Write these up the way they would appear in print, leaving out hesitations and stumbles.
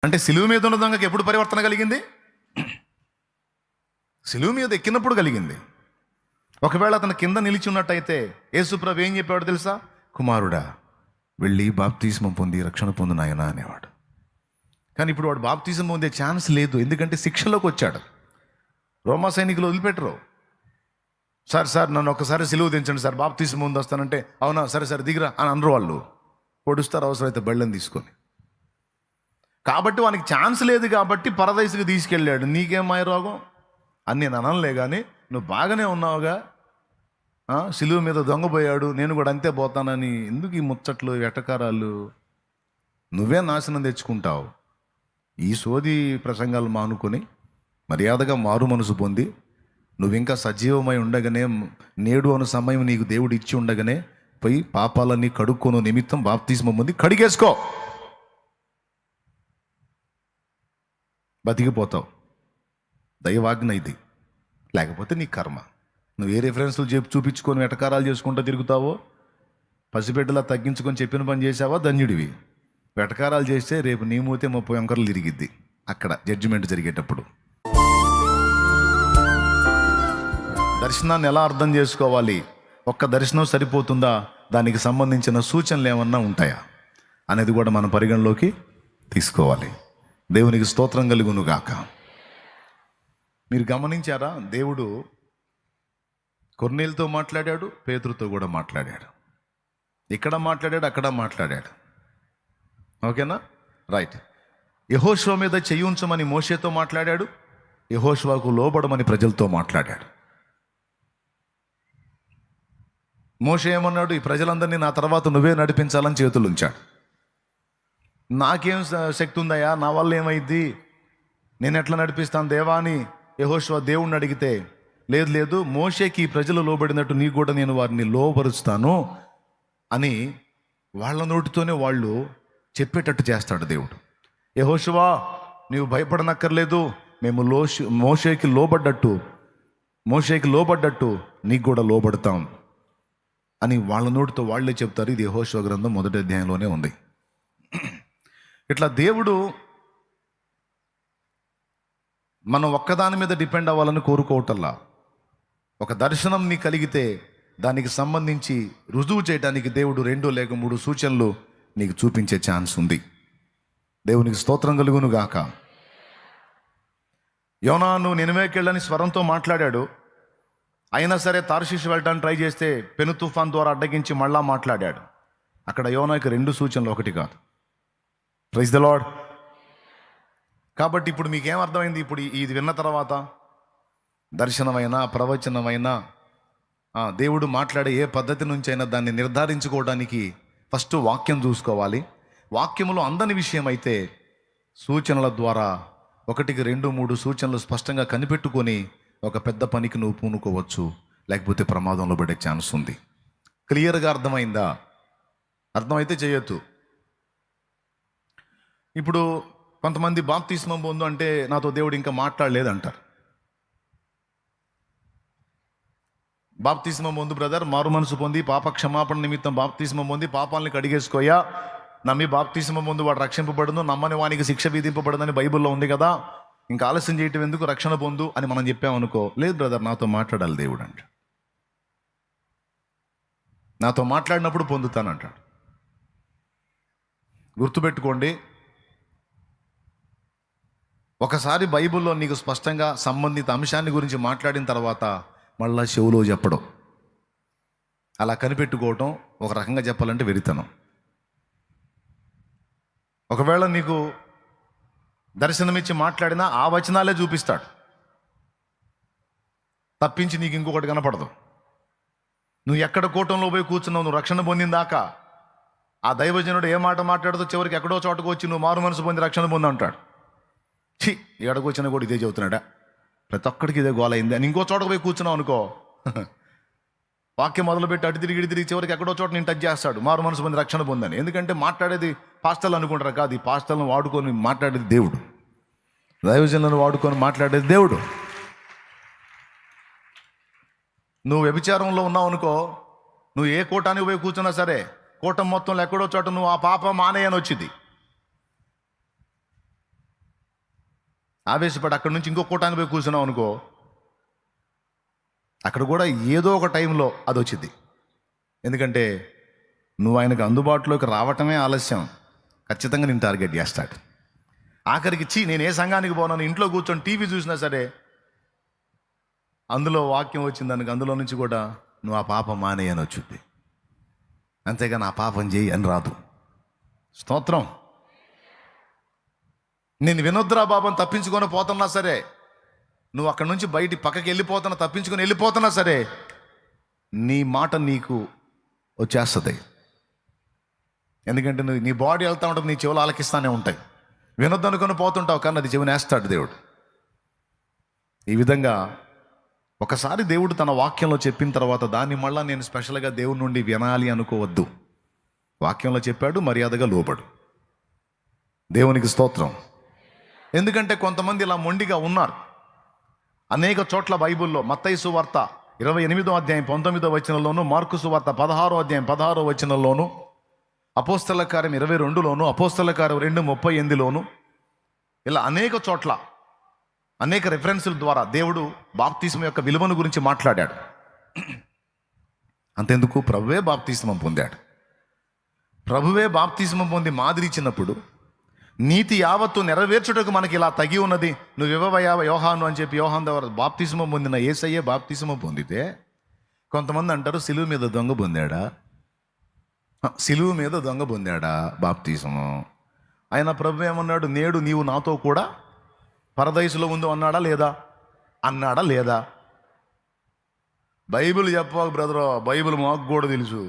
అంటే సిలువ మీద ఉన్న దొంగకి ఎప్పుడు పరివర్తన కలిగింది? సిలువ మీద ఎక్కినప్పుడు కలిగింది. ఒకవేళ అతను కింద నిలిచి ఉన్నట్టయితే యేసుప్రభు ఏం చెప్పాడు తెలుసా? కుమారుడా, వెళ్ళి బాప్తిస్మం పొంది రక్షణ పొందు నాయనా అనేవాడు. కానీ ఇప్పుడు వాడు బాప్తిజం పొందే ఛాన్స్ లేదు, ఎందుకంటే శిక్షలోకి వచ్చాడు. రోమా సైనికులు వదిలిపెట్టరు. సార్ నన్ను ఒకసారి సిలువ దించండి సార్, బాప్తిజం ముందు వస్తానంటే, అవునా సరే దిగిరా అని అనరు వాళ్ళు. పొడుస్తారు అవసరమైతే బళ్ళని తీసుకొని. కాబట్టి వానికి ఛాన్స్ లేదు కాబట్టి పరదైసుకు తీసుకెళ్ళాడు. నీకేం మాయ రోగం అని నేను అనలే, కానీ నువ్వు బాగానే ఉన్నావుగా. సిలువ మీద దొంగపోయాడు, నేను కూడా అంతే పోతానని ఎందుకు ఈ ముచ్చట్లు ఎటకారాలు? నువ్వే నాశనం తెచ్చుకుంటావు. ఈ సోది ప్రసంగాలు మానుకొని మర్యాదగా మారు మనసు పొంది నువ్వు ఇంకా సజీవమై ఉండగానే, నేడు అను సమయం నీకు దేవుడు ఇచ్చి ఉండగానే పోయి పాపాలన్నీ కడుక్కోను నిమిత్తం బాప్తిస్మం పొంది కడిగేసుకో, బతికిపోతావు. దైవాజ్ఞ ఇది, లేకపోతే నీ కర్మ. నువ్వు ఏ రిఫరెన్స్లు చూపించుకొని వెటకారాలు చేసుకుంటూ తిరుగుతావో, పసిబిడ్డలా తగ్గించుకొని చెప్పిన పని చేసావా ధన్యుడివి. వెటకారాలు చేస్తే రేపు నీ మూతే 30 అంకర్లు తిరిగిద్ది అక్కడ జడ్జిమెంట్ జరిగేటప్పుడు. దర్శనాన్ని ఎలా అర్థం చేసుకోవాలి? ఒక్క దర్శనం సరిపోతుందా? దానికి సంబంధించిన సూచనలు ఏమన్నా ఉంటాయా అనేది కూడా మనం పరిగణలోకి తీసుకోవాలి. దేవునికి స్తోత్రం కలుగును గాక. మీరు గమనించారా? దేవుడు కొర్నేలుతో మాట్లాడాడు, పేతురుతో కూడా మాట్లాడాడు. ఇక్కడ మాట్లాడాడు, అక్కడ మాట్లాడాడు. ఓకేనా? రైట్. యెహోషువ మీద చెయ్యి ఉంచమని మోషేతో మాట్లాడాడు, యెహోషువకు లోబడమని ప్రజలతో మాట్లాడాడు. మోషే ఏమన్నాడు? ఈ ప్రజలందరినీ నా తర్వాత నువ్వే నడిపించాలని చేతులు ఉంచాడు. నాకేం శక్తి ఉందయ్యా, నా వల్ల ఏమైద్ది, నేను ఎట్లా నడిపిస్తాను దేవా అని యెహోషువ దేవుణ్ణి అడిగితే, లేదు మోషేకి ఈ ప్రజలు లోబడినట్టు నీకు కూడా నేను వారిని లోబరుస్తాను అని వాళ్ళ నోటితోనే వాళ్ళు చెప్పేటట్టు చేస్తాడు దేవుడు. యెహోషువ నీవు భయపడనక్కర్లేదు, మేము మోషేకి లోబడ్డట్టు నీకు కూడా లోబడతాం అని వాళ్ళ నోటితో వాళ్ళే చెప్తారు. ఇది యెహోషువ గ్రంథం 1వ అధ్యాయంలోనే ఉంది. ఇట్లా దేవుడు మనం ఒక్కదాని మీద డిపెండ్ అవ్వాలని కోరుకోవటల్లా. ఒక దర్శనం నీ కలిగితే దానికి సంబంధించి రుజువు చేయడానికి దేవుడు 2 లేక 3 సూచనలు నీకు చూపించే ఛాన్స్ ఉంది. దేవునికి స్తోత్రం కలుగును గాక. యోనాను నినవేకెళ్ళని స్వరంతో మాట్లాడాడు. అయినా సరే తార్షీషు వెళ్ళడానికి ట్రై చేస్తే పెను తుఫాన్ ద్వారా అడ్డగించి మళ్ళా మాట్లాడాడు. అక్కడ యోనాకి 2 సూచనలు, ఒకటి కాదు. Praise the lord. కాబట్టి ఇప్పుడు మీకేం అర్థమైంది? ఇప్పుడు ఇది విన్న తర్వాత దర్శనమైనా ప్రవచనమైనా దేవుడు మాట్లాడే ఏ పద్ధతి నుంచి అయినా దాన్ని నిర్ధారించుకోవడానికి ఫస్ట్ వాక్యం చూసుకోవాలి. వాక్యములో అందని విషయం అయితే సూచనల ద్వారా 1కి 2, 3 సూచనలు స్పష్టంగా కనిపెట్టుకొని ఒక పెద్ద పనికి నువ్వు పూనుకోవచ్చు, లేకపోతే ప్రమాదంలో పడే ఛాన్స్ ఉంది. క్లియర్గా అర్థమైందా? అర్థమైతే చేయొద్దు. ఇప్పుడు కొంతమంది బాప్తిస్మం పొందు అంటే నాతో దేవుడు ఇంకా మాట్లాడలేదంటారు. బాప్తిస్మం పొందు బ్రదర్, మారు మనసు పొంది పాప క్షమాపణ నిమిత్తం బాప్తిస్మం పొంది పాపాలని కడిగేసుకోయా, నమ్మి బాప్తిస్మం పొందు వాడు రక్షింపబడును, నమ్మని వానికి శిక్ష విధింపబడదని బైబిల్లో ఉంది కదా, ఇంకా ఆలస్యం చేయటం ఎందుకు, రక్షణ పొందు అని మనం చెప్పామనుకో, లేదు బ్రదర్ నాతో మాట్లాడాలి దేవుడు అంట. నాతో మాట్లాడినప్పుడు పొందుతానంటాడు. గుర్తుపెట్టుకోండి, ఒకసారి బైబిల్లో నీకు స్పష్టంగా సంబంధిత అంశాన్ని గురించి మాట్లాడిన తర్వాత మళ్ళా చెవులో చెప్పడం, అలా కనిపెట్టుకోవటం ఒక రకంగా చెప్పాలంటే వెరితనం. ఒకవేళ నీకు దర్శనమిచ్చి మాట్లాడినా ఆ వచనాలే చూపిస్తాడు తప్పించి నీకు ఇంకొకటి కనపడదు. నువ్వు ఎక్కడ కూటంలో పోయి కూర్చున్నావు, నువ్వు రక్షణ పొందిందాకా ఆ దైవజనుడు ఏ మాట మాట్లాడుతూ చివరికి ఎక్కడో చోటకు వచ్చి నువ్వు మారు మనసు పొంది రక్షణ పొంది అంటాడు. ఎక్కడికి వచ్చినా కూడా ఇదే చెబుతున్నాడా, ప్రతి ఒక్కడికి ఇదే గోల అయింది అని ఇంకో చోటకు పోయి కూర్చున్నావు అనుకో, వాక్యం మొదలుపెట్టి అటు తిరిగి చివరికి ఎక్కడో చోట నేను టచ్ చేస్తాడు, మారు మనసు పొంది రక్షణ పొందని. ఎందుకంటే మాట్లాడేది పాస్టర్లు అనుకుంటారు కాదు, ఈ పాస్టర్లను వాడుకొని మాట్లాడేది దేవుడు, దైవజనులను వాడుకొని మాట్లాడేది దేవుడు. నువ్వు వ్యభిచారంలో ఉన్నావు అనుకో, నువ్వు ఏ కూటానికి పోయి కూర్చున్నా సరే కూటం మొత్తంలో ఎక్కడో చోట నువ్వు ఆ పాప మానేయని వచ్చింది. ఆవేశపడి అక్కడి నుంచి ఇంకో కూటానికి పోయి కూర్చున్నావు అనుకో, అక్కడ కూడా ఏదో ఒక టైంలో అది వచ్చింది. ఎందుకంటే నువ్వు ఆయనకు అందుబాటులోకి రావటమే ఆలస్యం, ఖచ్చితంగా నేను టార్గెట్ చేస్తాడు. ఆఖరికి నేను ఏ సంఘానికి పోనాను, ఇంట్లో కూర్చొని టీవీ చూసినా సరే అందులో వాక్యం వచ్చింది దానికి, అందులో నుంచి కూడా నువ్వు ఆ పాపం మానేయి అని వచ్చింది. అంతేగాని ఆ పాపం చేయి అని రాదు. స్తోత్రం. నేను వినొద్దురా బాబు తప్పించుకొని పోతున్నా సరే, నువ్వు అక్కడి నుంచి బయటి పక్కకి వెళ్ళిపోతున్నా, తప్పించుకొని వెళ్ళిపోతున్నా సరే, నీ మాట నీకు వచ్చేస్తుంది. ఎందుకంటే నీ బాడీ వెళ్తూ ఉంటుంది, నీ చెవులు ఆలకిస్తానే ఉంటాయి. వినొద్దు అనుకొని పోతుంటావు, కానీ అది చెవిని వేస్తాడు దేవుడు. ఈ విధంగా ఒకసారి దేవుడు తన వాక్యంలో చెప్పిన తర్వాత దాన్ని మళ్ళీ నేను స్పెషల్గా దేవుడి నుండి వినాలి అనుకోవద్దు. వాక్యంలో చెప్పాడు, మర్యాదగా లోబడు. దేవునికి స్తోత్రం. ఎందుకంటే కొంతమంది ఇలా మొండిగా ఉన్నారు. అనేక చోట్ల బైబిల్లో మత్తయి సువార్త 28వ అధ్యాయం 19వ వచనంలోను, మార్కు సువార్త 16వ అధ్యాయం 16వ వచనంలోను, అపోస్తల కార్యం 22లోను, అపోస్తల కార్యం 2:38లోను, ఇలా అనేక చోట్ల అనేక రెఫరెన్సుల ద్వారా దేవుడు బాప్తిస్మం యొక్క విలువను గురించి మాట్లాడాడు. అంతెందుకు, ప్రభువే బాప్తిస్మం పొందాడు. ప్రభువే బాప్తిస్మం పొంది మాదిరి ఇచ్చినప్పుడు నీతి యావత్తు నెరవేర్చుటకు మనకి ఇలా తగి ఉన్నది, నువ్వు ఇవ్వవయ్యా యోహాను అని చెప్పి యోహాను ద్వారా బాప్తిస్మం పొందిన యేసయ్యే బాప్తిస్మం పొందితే, కొంతమంది అంటారు సిలువ మీద దొంగ పొందాడా, సిలువ మీద దొంగ పొందాడా బాప్తిస్మం. ఆయన ప్రభు ఏమన్నాడు, నేడు నీవు నాతో కూడా పరదైసులో ఉందో అన్నాడా లేదా? అన్నాడా లేదా? బైబిల్ చెప్పాక బ్రదర్, బైబిల్ మాకు కూడా తెలుసు,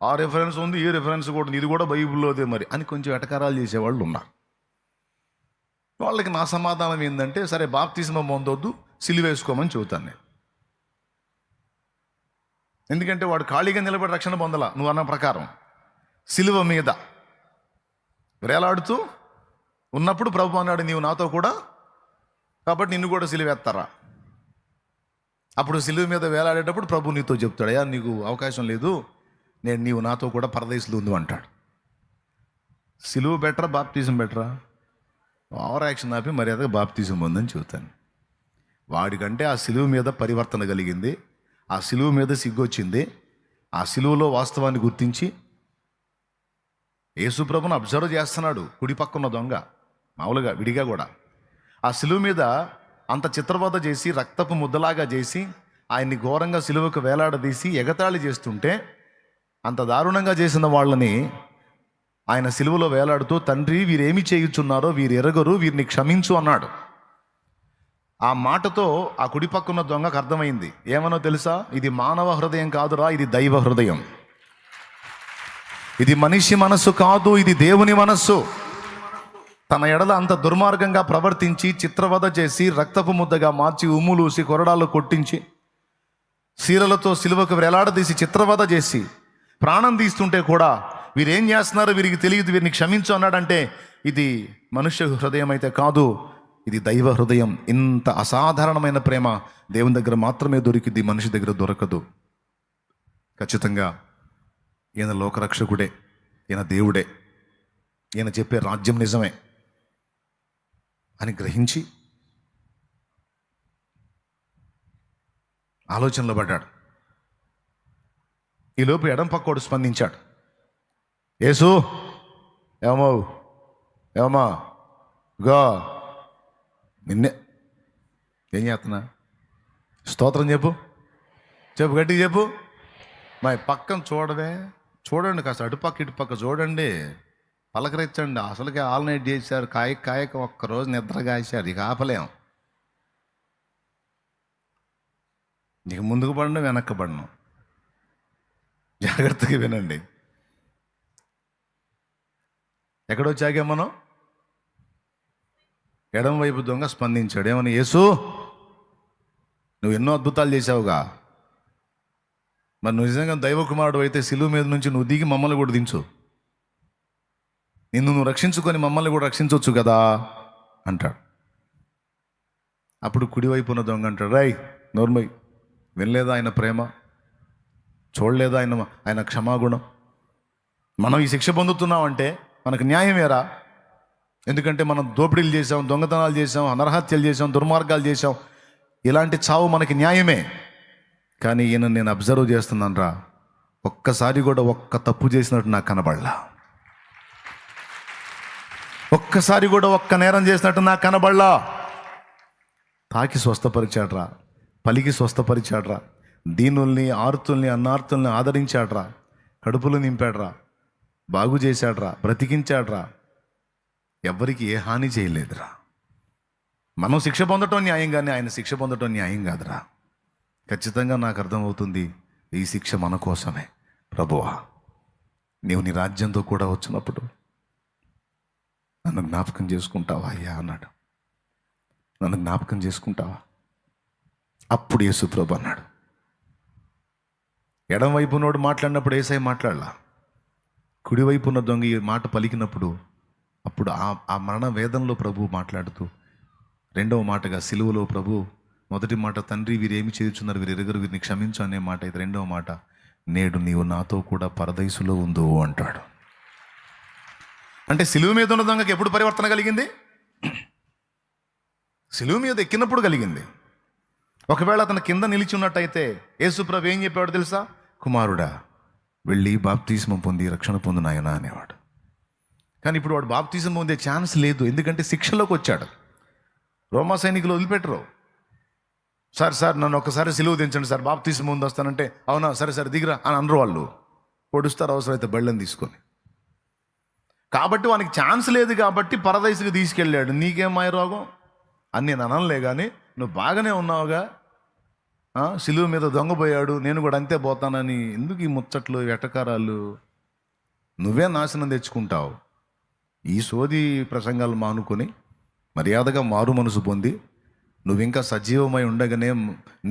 ఆ రెఫరెన్స్ ఉంది, ఈ రెఫరెన్స్ కూడా ఉంది, ఇది కూడా బైబిల్లోదే మరి అని కొంచెం ఎటకారాలు చేసేవాళ్ళు ఉన్నారు. వాళ్ళకి నా సమాధానం ఏంటంటే, సరే బాప్తిస్మం పొందొద్దు, సిలువేసుకోమని చెబుతాను నేను. ఎందుకంటే వాడు ఖాళీగా నిలబడి రక్షణ పొందలా. నువ్వు అన్న ప్రకారం సిలువ మీద వేలాడుతూ ఉన్నప్పుడు ప్రభు అన్నాడు, నీవు నాతో కూడా, కాబట్టి నిన్ను కూడా సిలువేస్తారా. అప్పుడు సిలువ మీద వేలాడేటప్పుడు ప్రభు నీతో చెప్తాడు, అయ్యా నీకు అవకాశం లేదు, నీవు నాతో కూడా పరదేశంలో ఉంది అంటాడు. సిలువ బెటరా బాప్తిజం బెటరా? ఓవర్ యాక్షన్ ఆపి మర్యాదగా బాప్తిజం పొందని చెబుతాను. వాడికంటే ఆ సిలువ మీద పరివర్తన కలిగింది, ఆ సిలువ మీద సిగ్గొచ్చింది, ఆ సిలువలో వాస్తవాన్ని గుర్తించి యేసుప్రభుని అబ్జర్వ్ చేస్తున్నాడు. కుడి పక్కన దొంగ మామూలుగా విడిగా కూడా ఆ సిలువ మీద అంత చిత్రవద చేసి రక్తపు ముద్దలాగా చేసి ఆయన్ని ఘోరంగా సిలువకు వేలాడదీసి ఎగతాళి చేస్తుంటే, అంత దారుణంగా చేసిన వాళ్ళని ఆయన సిలువలో వేలాడుతూ, తండ్రి వీరేమి చేయుచున్నారో వీరు ఎరగరు, వీరిని క్షమించు అన్నాడు. ఆ మాటతో ఆ కుడి పక్కన దొంగకు అర్థమైంది, ఏమనో తెలుసా, ఇది మానవ హృదయం కాదురా, ఇది దైవ హృదయం, ఇది మనిషి మనస్సు కాదు, ఇది దేవుని మనస్సు. తన ఎడల అంత దుర్మార్గంగా ప్రవర్తించి చిత్రవద చేసి రక్తపు ముద్దగా మార్చి ఉమ్ములూసి కొరడాలు కొట్టించి శీలలతో సిలువకు వేలాడదీసి చిత్రవద చేసి ప్రాణం తీస్తుంటే కూడా వీరేం చేస్తున్నారో వీరికి తెలియదు, వీరిని క్షమించు అన్నాడంటే, ఇది మనుష్య హృదయం అయితే కాదు, ఇది దైవ హృదయం. ఇంత అసాధారణమైన ప్రేమ దేవుని దగ్గర మాత్రమే దొరికింది, మనిషి దగ్గర దొరకదు. ఖచ్చితంగా ఈయన లోకరక్షకుడే, ఈయన దేవుడే, ఈయన చెప్పే రాజ్యం నిజమే అని గ్రహించి ఆలోచనలో పడ్డాడు. ఈలోపు ఎడం పక్కోడు స్పందించాడు, యేసు ఏమో గా నిన్నే ఏం చేస్తున్నా, స్తోత్రం చెప్పు గట్టిగా చెప్పు. మా పక్కన చూడండి కాస్త అటుపక్క ఇటుపక్క చూడండి, పలకరించండి. అసలుకే ఆల్ నైట్ చేశారు, కాయక ఒక్కరోజు నిద్ర కాశారు, ఇక ఆపలేం. ఇక ముందుకు పడను వెనక్కి పడను, జాగ్రత్తగా వినండి. ఎక్కడొచ్చాకే మనం ఎడం వైపు దొంగ స్పందించాడు, ఏమని, యేసు నువ్వు ఎన్నో అద్భుతాలు చేసావుగా, మరి నువ్వు నిజంగా దైవ కుమారుడు అయితే సిలువ మీద నుంచి నువ్వు దిగి మమ్మల్ని కూడా దించు, నిన్ను నువ్వు రక్షించుకొని మమ్మల్ని కూడా రక్షించవచ్చు కదా అంటాడు. అప్పుడు కుడివైపున దొంగ అంటాడు, రై నోర్మై, వినలేదా ఆయన ప్రేమ, చూడలేదా ఆయన క్షమాగుణం, మనం ఈ శిక్ష పొందుతున్నామంటే మనకు న్యాయం ఏరా, ఎందుకంటే మనం దోపిడీలు చేసాం, దొంగతనాలు చేసాం, నరహత్యలు చేసాం, దుర్మార్గాలు చేసాం. ఇలాంటి చావు మనకి న్యాయమే. కానీ ఈయన నేను అబ్జర్వ్ చేస్తున్నాను రా, ఒక్కసారి కూడా ఒక్క తప్పు చేసినట్టు నాకు కనబడలా. ఒక్కసారి కూడా ఒక్క నేరం చేసినట్టు నాకు కనబడలా. తాకి స్వస్థపరిచాడ్రా, పలికి స్వస్థపరిచాడ్రా, దీనుల్ని, ఆర్తుల్ని, అన్నార్తుల్ని ఆదరించాడ్రా, కడుపులు నింపాడ్రా, బాగు చేశాడ్రా, బ్రతికించాడ్రా. ఎవ్వరికి ఏ హాని చేయలేదురా. మనం శిక్ష పొందటం న్యాయం, కానీ ఆయన శిక్ష పొందటం న్యాయం కాదురా. ఖచ్చితంగా నాకు అర్థమవుతుంది, ఈ శిక్ష మన కోసమే. ప్రభువా, నీవు నీ రాజ్యంతో కూడా వచ్చినప్పుడు నన్ను జ్ఞాపకం చేసుకుంటావా అయ్యా అన్నాడు. నన్ను జ్ఞాపకం చేసుకుంటావా? అప్పుడు యేసు ప్రభు అన్నాడు. ఎడం వైపునోడు మాట్లాడినప్పుడు యేసయ్య మాట్లాడలా. కుడివైపు ఉన్న దొంగ ఈ మాట పలికినప్పుడు అప్పుడు ఆ మరణ వేదంలో ప్రభు మాట్లాడుతూ, రెండవ మాటగా సిలువలో ప్రభు మొదటి మాట, తండ్రి వీరేమి చేయుచున్నారు, వీరు ఎరుగరు, వీరిని క్షమించు అనే మాట. ఇది రెండవ మాట, నేడు నీవు నాతో కూడా పరదైసులో ఉందో అంటాడు. అంటే సిలువ మీద ఉన్న దొంగకి ఎప్పుడు పరివర్తన కలిగింది? సిలువ మీద ఎక్కినప్పుడు కలిగింది. ఒకవేళ అతను కింద నిలిచి ఉన్నట్టయితే యేసు ప్రభు ఏం చెప్పాడు తెలుసా? కుమారుడా, వెళ్ళి బాప్తిస్మం పొంది రక్షణ పొందు నాయనా అనేవాడు. కానీ ఇప్పుడు వాడు బాప్తిజం పొందే ఛాన్స్ లేదు, ఎందుకంటే శిక్షలోకి వచ్చాడు. రోమా సైనికులు వదిలిపెట్టరు. సార్ నన్ను ఒక్కసారి సిలువ దించండి సార్, బాప్తిజం ముందు వస్తానంటే, అవునా సరే దిగిరా అని అనరు వాళ్ళు. పొడుస్తారు అవసరమైతే బళ్ళని తీసుకొని. కాబట్టి వానికి ఛాన్స్ లేదు కాబట్టి పరదైసుకి తీసుకెళ్ళాడు. నీకేం మాయ రోగం అని నేను అనలే, కానీ నువ్వు బాగానే ఉన్నావుగా. సిలువ మీద దొంగపోయాడు, నేను కూడా అంతే పోతానని ఎందుకు ఈ ముచ్చట్లు, వెటకారాలు? నువ్వే నాశనం తెచ్చుకుంటావు. ఈ సోది ప్రసంగాలు మానుకొని మర్యాదగా మారు మనసు పొంది, నువ్వు ఇంకా సజీవమై ఉండగానే,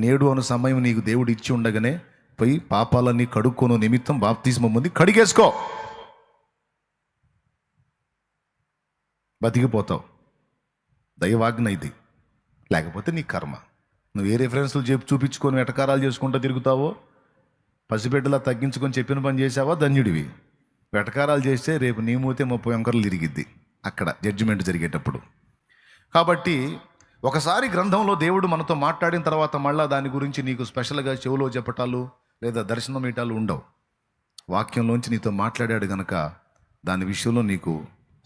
నేడు అను సమయం నీకు దేవుడు ఇచ్చి ఉండగానే పోయి పాపాలన్నీ కడుక్కోను నిమిత్తం బాప్తిస్మం పొంది కడిగేసుకో, బతికిపోతావు. దైవాజ్ఞ ఇది. లేకపోతే నీ కర్మ. నువ్వు ఏ రెఫరెన్స్లు చూపించుకొని వెటకారాలు చేసుకుంటూ తిరుగుతావో, పసిబిడ్డలా తగ్గించుకొని చెప్పిన పని చేసావా ధన్యుడివి. వెటకారాలు చేస్తే రేపు నీ మూతే 30 వంకరలు తిరిగిద్ది అక్కడ జడ్జిమెంట్ జరిగేటప్పుడు. కాబట్టి ఒకసారి గ్రంథంలో దేవుడు మనతో మాట్లాడిన తర్వాత మళ్ళీ దాని గురించి నీకు స్పెషల్గా చెవులో చెప్పటాలు లేదా దర్శనం ఇటాలు ఉండవు. వాక్యంలోంచి నీతో మాట్లాడాడు గనక దాని విషయంలో నీకు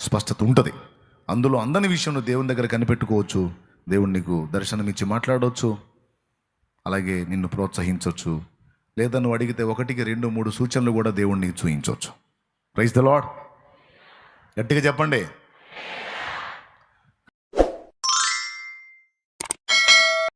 స్పష్టత ఉంటుంది. అందులో అందని విషయంలో దేవుని దగ్గర కనిపెట్టుకోవచ్చు. దేవుడు నీకు దర్శనం ఇచ్చి మాట్లాడవచ్చు, అలాగే నిన్ను ప్రోత్సహించవచ్చు, లేదా నువ్వు అడిగితే 1, 2, 3 సూచనలు కూడా దేవుడిని చూయించవచ్చు. Praise the lord. గట్టిగా చెప్పండి.